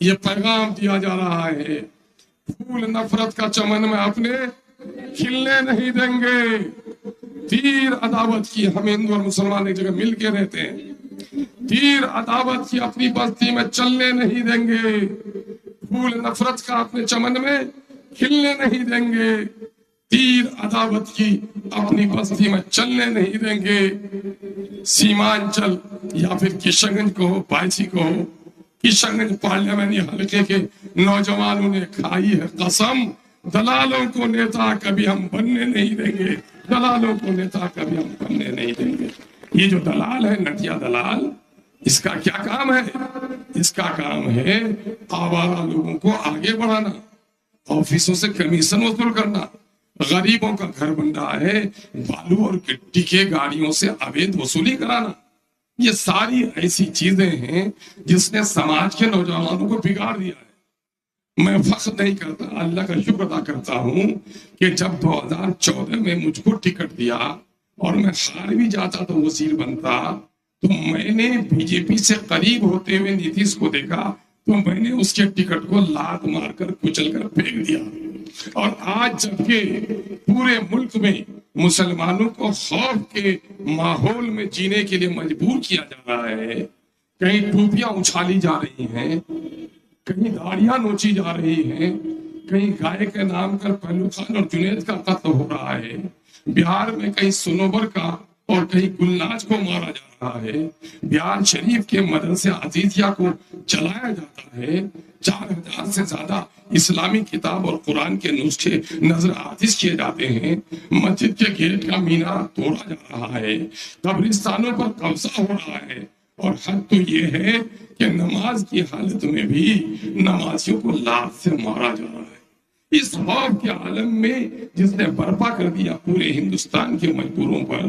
یہ پیغام دیا جا رہا ہے، پھول نفرت کا چمن میں اپنے کھلنے نہیں دیں گے، تیر عداوت کی، ہم ہندو اور مسلمان ایک جگہ مل کے رہتے ہیں، تیر عداوت کی اپنی بستی میں چلنے نہیں دیں گے، پھول نفرت کا اپنے چمن میں کھلنے نہیں دیں گے، تیر عداوت کی اپنی بستی میں چلنے نہیں دیں گے۔ سیمانچل یا پھر کشن گنج کو ہو، بائسی کو ہو، کشن گنج پارلیمنٹ حلقے کے نوجوانوں نے کھائی ہے قسم، دلالوں کو نیتا کبھی ہم بننے نہیں دیں گے، دلالوں کو نیتا کبھی ہم بننے نہیں دیں گے۔ یہ جو دلال ہے، نٹیا دلال، اس کا کیا کام ہے؟ اس کا کام ہے آوارہ لوگوں کو آگے بڑھانا، آفیسوں سے کمیشن وصول کرنا، غریبوں کا گھر بن رہا ہے، بالو اور گٹی کے گاڑیوں سے اویدھ وصولی کرانا۔ یہ ساری ایسی چیزیں ہیں جس نے سماج کے نوجوانوں کو بگاڑ دیا ہے۔ میں فخر نہیں کرتا، اللہ کا شکر ادا کرتا ہوں کہ جب 2014 میں مجھ کو ٹکٹ دیا اور میں ہار بھی جاتا تو وزیر بنتا، تو میں نے بی جے پی سے قریب ہوتے ہوئے نیتیش کو دیکھا تو میں نے اس کے ٹکٹ کو لات مار کر کچل کر پھینک دیا۔ اور آج جبکہ پورے ملک میں مسلمانوں کو خوف کے ماحول میں جینے کے لیے مجبور کیا جا رہا ہے، کہیں ٹوپیاں اچھالی جا رہی ہیں، کہیں داڑیاں نوچی جا رہی ہیں، کہیں گائے کے نام پر پہلو خان اور جنید کا قتل ہو رہا ہے، بہار میں کہیں سنوبر کا اور کہیں گلناج کو مارا جا رہا ہے، بہار شریف کے مدرسے عزیزیہ کو جلایا جاتا ہے، 4000 سے زیادہ اسلامی کتاب اور قرآن کے نسخے نظر آتش کیے جاتے ہیں، مسجد کے گیٹ کا مینار توڑا جا رہا ہے، قبرستانوں پر قبضہ ہو رہا ہے، اور حد تو یہ ہے کہ نماز کی حالت میں بھی نمازیوں کو لات سے مارا جا رہا ہے۔ اس خوف کے عالم میں جس نے برپا کر دیا پورے ہندوستان کے مزدوروں پر،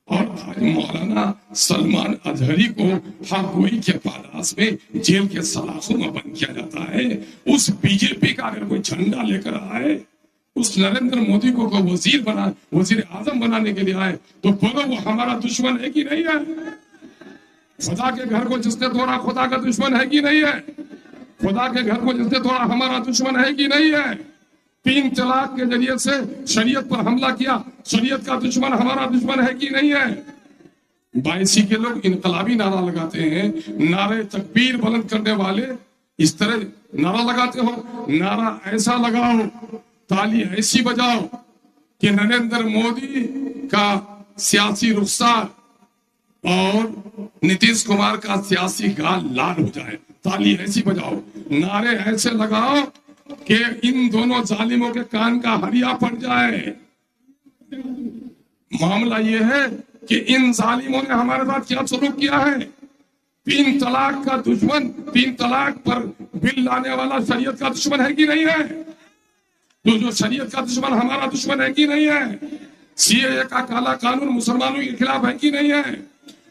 اور آج مولانا سلمان اظہری کو حق گوئی کے پالاس میں جیل کے سلاخوں میں بند کیا جاتا ہے، اس بی جے پی کا اگر کوئی جھنڈا لے کر آئے، اس نریندر مودی کو کوئی وزیر اعظم بنانے کے لیے آئے، تو بولو وہ ہمارا دشمن ہے کہ نہیں ہے؟ خدا کے گھر کو جس نے توڑا خدا کا دشمن ہے کہ نہیں ہے؟ خدا کے گھر کو جس نے توڑا ہمارا دشمن ہے کہ نہیں ہے؟ 3 طلاق کے ذریعے سے شریعت پر حملہ کیا، شریعت کا دشمن ہمارا دشمن ہے کہ نہیں ہے؟ بائیسی کے لوگ انقلابی نعرہ لگاتے ہیں، نعرے تکبیر بلند کرنے والے اس طرح نعرہ لگاتے ہو، نعرہ ایسا لگاؤ، تالی ایسی بجاؤ کہ نریندر مودی کا سیاسی رخسار اور نتیش کمار کا سیاسی گال لال ہو جائے، تالی ایسی بجاؤ، نعرے ایسے لگاؤ کہ ان دونوں ظالموں کے کان کا ہریا پڑ جائے۔ معاملہ یہ ہے کہ ان ظالموں نے ہمارے ساتھ کیا سلوک کیا ہے۔ 3 طلاق کا دشمن، 3 طلاق پر بل لانے والا شریعت کا دشمن ہے کہ نہیں ہے؟ تو جو شریعت کا دشمن ہمارا دشمن ہے کہ نہیں ہے؟ سی اے اے کا کالا قانون مسلمانوں کے خلاف ہے کہ نہیں ہے؟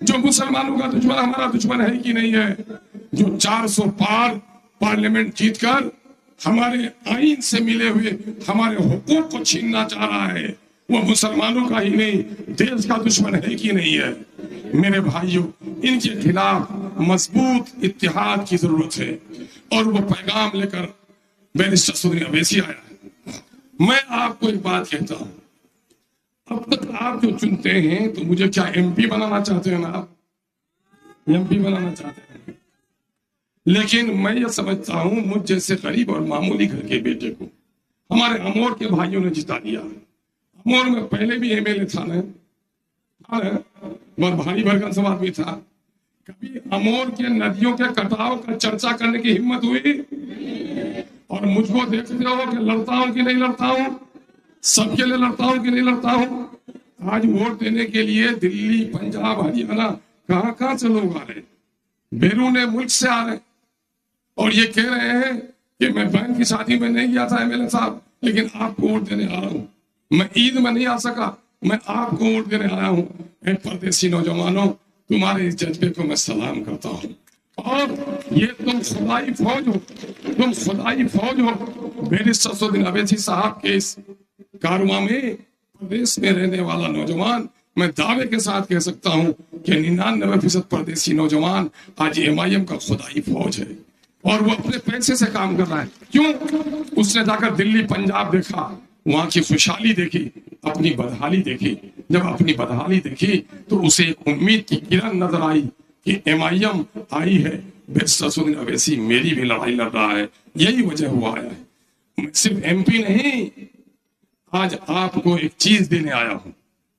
جو مسلمانوں کا دشمن ہمارا دشمن ہے کہ نہیں ہے؟ جو 400 پار پارلیمنٹ جیت کر ہمارے آئین سے ملے ہوئے ہمارے حقوق کو چھیننا چاہ رہا ہے، وہ مسلمانوں کا ہی نہیں دیش کا دشمن ہے کہ نہیں ہے؟ میرے بھائیوں، ان کے خلاف مضبوط اتحاد کی ضرورت ہے، اور وہ پیغام لے کر بیرسٹر سودھری اویسی آیا ہے۔ میں آپ کو ایک بات کہتا ہوں، اب تک آپ جو چنتے ہیں تو مجھے کیا ایم پی بنانا چاہتے ہیں نا؟ آپ ایم پی بنانا چاہتے ہیں، لیکن میں یہ سمجھتا ہوں مجھ جیسے غریب اور معمولی گھر کے بیٹے کو ہمارے امور کے بھائیوں نے جتا دیا۔ امور میں پہلے بھی ایم ایل اے تھا نا، بہت بھاری بھرکم سوال بھی تھا، کبھی امور کے ندیوں کے کٹاؤ کا چرچا کرنے کی ہمت ہوئی؟ اور مجھ کو دیکھتے ہو کہ لڑتا ہوں کہ نہیں لڑتا ہوں، سب کے لیے لڑتا ہوں کہ نہیں لڑتا ہوں۔ آج ووٹ دینے کے لیے دلی، پنجاب، ہریانہ کہاں کہاں سے لوگ آ رہے ہیں، بیرون ملک سے آ رہے ہیں، اور یہ کہہ رہے ہیں کہ میں بہن کی شادی میں نہیں گیا تھا ایم ایل اے صاحب، لیکن آپ کو ووٹ دینے آ رہا ہوں، میں عید میں نہیں آ سکا، میں آپ کو ووٹ دینے آیا ہوں۔ اے پردیسی نوجوانوں، تمہارے اس جذبے کو میں سلام کرتا ہوں، اور یہ تم خدائی فوج ہو، تم خدائی فوج ہو۔ بیرسٹر سودھری اویسی صاحب کے اس کارواں میں پردیش میں رہنے والا نوجوان، میں دعوے کے ساتھ کہہ سکتا ہوں کہ 99% پردیسی نوجوان آج ایم آئی ایم کا خدائی فوج ہے۔ اور وہ اپنے پیسے سے کام کر رہا ہے. کیوں؟ اس نے جا کر دلی پنجاب دیکھا, وہاں کی خوشحالی دیکھی, اپنی بدحالی دیکھی. جب اپنی بدحالی دیکھی تو اسے ایک امید کی کرن نظر آئی کہ MIM آئی ہے, بیرسٹر اسدالدین اویسی میری بھی لڑائی لڑ رہا ہے, یہی وجہ ہوا ہے. میں صرف MP نہیں, آج آپ کو ایک چیز دینے آیا ہوں,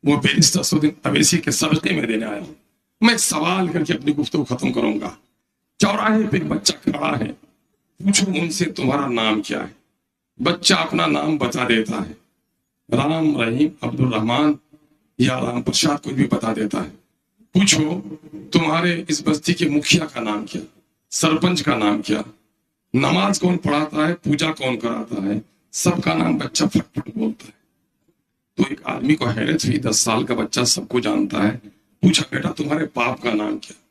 وہ بیرسٹر اسدالدین اویسی کے صدقے میں دینے آیا ہوں. میں سوال کر کے اپنی گفتگو ختم کروں گا. چوراہے پہ ایک بچہ کھڑا ہے, پوچھو ان سے تمہارا نام کیا ہے؟ بچہ اپنا نام بتا دیتا ہے, رام رحیم عبد الرحمان یا رام پرساد, کچھ بھی بتا دیتا ہے. پوچھو تمہارے اس بستی کے مکھیا کا نام کیا, سرپنچ کا نام کیا, نماز کون پڑھاتا ہے, پوجا کون کراتا ہے, سب کا نام بچہ پھٹ پھٹ بولتا ہے. تو ایک آدمی کو حیرت ہوئی, 10 سال کا بچہ سب کو جانتا ہے. پوچھا بیٹا تمہارے باپ کا نام کیا؟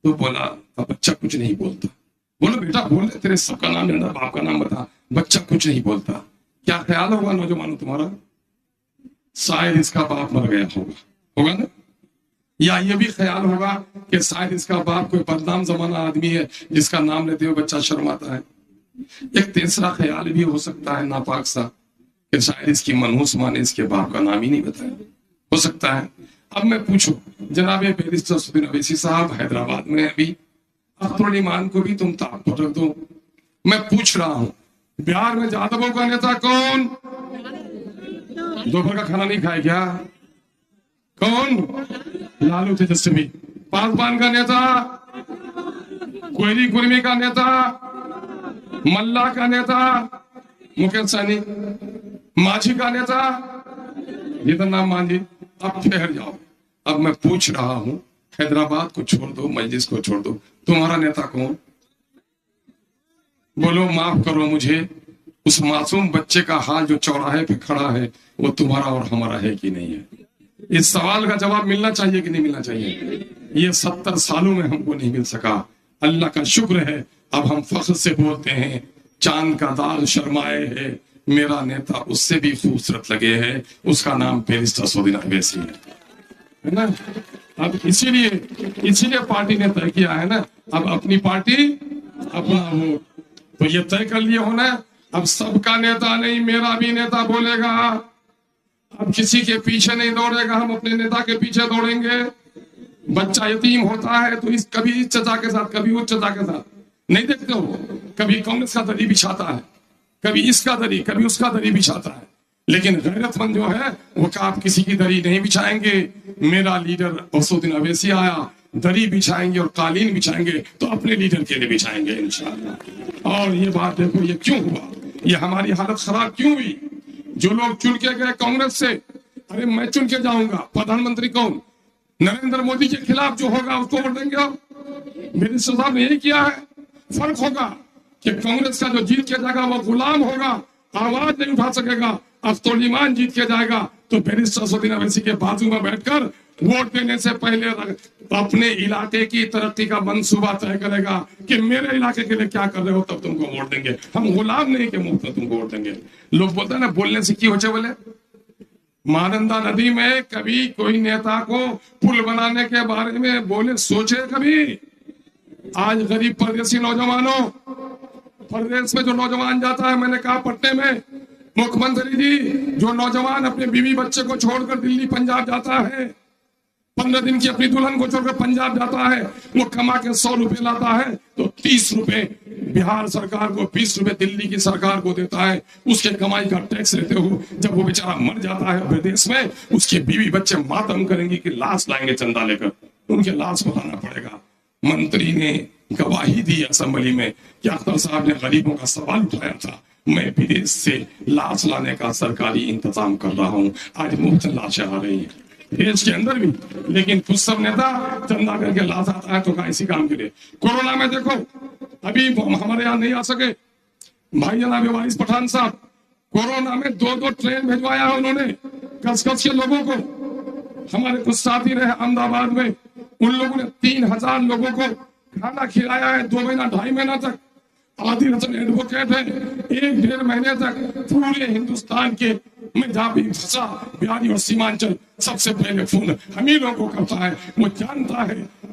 تو بولا بچہ کچھ نہیں بولتا. بولو بیٹا بول دے, تیرے سب کا نام جانتا, باپ کا نام بتا. بچہ کچھ نہیں بولتا. کیا خیال ہوگا نوجوانوں تمہارا؟ شاید اس کا باپ مر گیا ہوگا نا, یا یہ بھی خیال ہوگا کہ شاید اس کا باپ کوئی بدنام زمانہ آدمی ہے جس کا نام لیتے ہوئے بچہ شرماتا ہے. ایک تیسرا خیال بھی ہو سکتا ہے ناپاک سا, کہ شاید اس کی منحوس ماں نے اس کے باپ کا نام ہی نہیں بتایا. ہو سکتا ہے. اب میں پوچھوں, جناب بیرسٹر اسدالدین اویسی صاحب حیدرآباد میں ابھی اختر الایمان کو بھی تم تعاقب رکھ دو. میں پوچھ رہا ہوں, بہار میں جادووں کا نیتا کون؟ دوپہر کا کھانا نہیں کھائے کیا؟ کون؟ لالو تیجسوی. پاسبان کا نیتا, کوئری کرمی کا نیتا, ملا کا نیتا, مکیش سینی, ماجھی کا نیتا, جتن نام مانجھی. اب ٹھہر جاؤ, اب میں پوچھ رہا ہوں, حیدرآباد کو چھوڑ دو, مجلس کو چھوڑ دو, تمہارا نیتا کون؟ بولو معاف کرو مجھے, اس معصوم بچے کا حال جو چوراہے پہ کھڑا ہے وہ تمہارا اور ہمارا ہے کہ نہیں ہے؟ اس سوال کا جواب ملنا چاہیے کہ نہیں ملنا چاہیے؟ یہ 70 سالوں میں ہم کو نہیں مل سکا. اللہ کا شکر ہے اب ہم فخر سے بولتے ہیں, چاند کا داغ شرمائے ہے, میرا نیتا اس سے بھی خوبصورت لگے ہے, اس کا نام بیرسٹر اسدالدین اویسی ہے نا. اب اسی لیے پارٹی نے طے کیا ہے نا, اب اپنی پارٹی اپنا ووٹ. تو یہ طے کر لیے ہونا, اب سب کا نیتا نہیں, میرا بھی نیتا بولے گا. اب کسی کے پیچھے نہیں دوڑے گا, ہم اپنے نیتا کے پیچھے دوڑیں گے. بچہ یتیم ہوتا ہے تو کبھی اس چچا کے ساتھ, کبھی اس چچا کے ساتھ, نہیں دیکھتے ہو, کبھی کانگریس کا دری بچھاتا ہے, کبھی اس کا دری, کبھی اس کا دری بچھاتا ہے. لیکن غیرت مند جو ہے وہ کہ آپ کسی کی دری نہیں بچھائیں گے. میرا لیڈر اسدالدین اویسی آیا, دری بچھائیں گے اور قالین بچھائیں گے تو اپنے لیڈر کے لیے بچھائیں گے انشاءاللہ. اور یہ بات دیکھو, یہ کیوں ہوا, یہ ہماری حالت خراب کیوں ہوئی؟ جو لوگ چن کے گئے کانگریس سے, ارے میں چن کے جاؤں گا, پردھان منتری کون؟ نریندر مودی کے خلاف جو ہوگا اس کو ووٹ دیں گے. میرے صاحب نے یہی کیا ہے. فرق ہوگا کہ کانگریس کا جو جیت کے جائے گا وہ غلام ہوگا, آواز نہیں اٹھا سکے گا. اختر الایمان جیت کے جائے گا تو بیرسٹر اسدالدین اویسی کے بازو میں بیٹھ کر ووٹ دینے سے پہلے اپنے علاقے کی ترقی کا منصوبہ طے کرے گا کہ میرے علاقے کے لیے کیا کر رہے ہو, تب تم کو ووٹ دیں گے. ہم غلام نہیں کہ مفت میں تم کو ووٹ دیں گے. لوگ بولتے ہیں نا بولنے سے کی ہوچے, بولے مانندہ ندی میں کبھی کوئی نیتا کو پل بنانے کے بارے میں بولے, سوچے کبھی؟ آج غریب پردیسی نوجوانوں, پردیس میں جو نوجوان جاتا ہے, میں نے کہا پٹنے میں مکھ منتری جی, جو نوجوان اپنے بیوی بچے کو چھوڑ کر دلی پنجاب جاتا ہے, 15 دن کی اپنی دلہن کو چھوڑ کر پنجاب جاتا ہے, وہ کما کے 100 روپے لاتا ہے تو 30 روپے بہار سرکار کو, 20 روپے دلی کی سرکار کو دیتا ہے. اس کے کمائی کا ٹیکس لیتے ہو. جب وہ بیچارہ مر جاتا ہے پردیس میں, اس کے بیوی بچے ماتم کریں گے کہ لاش لائیں گے چندہ لے کر, ان کے لاش کو لانا پڑے گا. منتری نے گواہی دی اسمبلی میں کہ اختر صاحب نے غریبوں کا سوال اٹھایا تھا, میں بدیش سے لاش لانے کا سرکاری انتظام کر رہا ہوں. آج مفت لاشیں آ رہی ہیں دیش کے اندر بھی, لیکن کچھ سب نیتا چندہ کر کے لاش آتا ہے تو کہا اسی کام کے لیے. کورونا میں دیکھو, ابھی ہمارے یہاں نہیں آ سکے بھائی جناب وارث پٹھان صاحب, کورونا میں 2 ٹرین بھجوایا ہے انہوں نے کس کے لوگوں کو. ہمارے کچھ ساتھی رہے احمد آباد میں, ان لوگوں نے 3000 لوگوں کو کھانا کھلایا ہے 2 مہینہ 2.5 مہینہ تک. عادل حسن ایڈوکیٹ ہے, 1-1.5 مہینے تک پورے ہندوستان کے میں جہاں بھی پھنسا, بہاری اور سیمانچل, سب سے پہلے فون ہم ہی لوگوں کو کرتا ہے. وہ جانتا ہے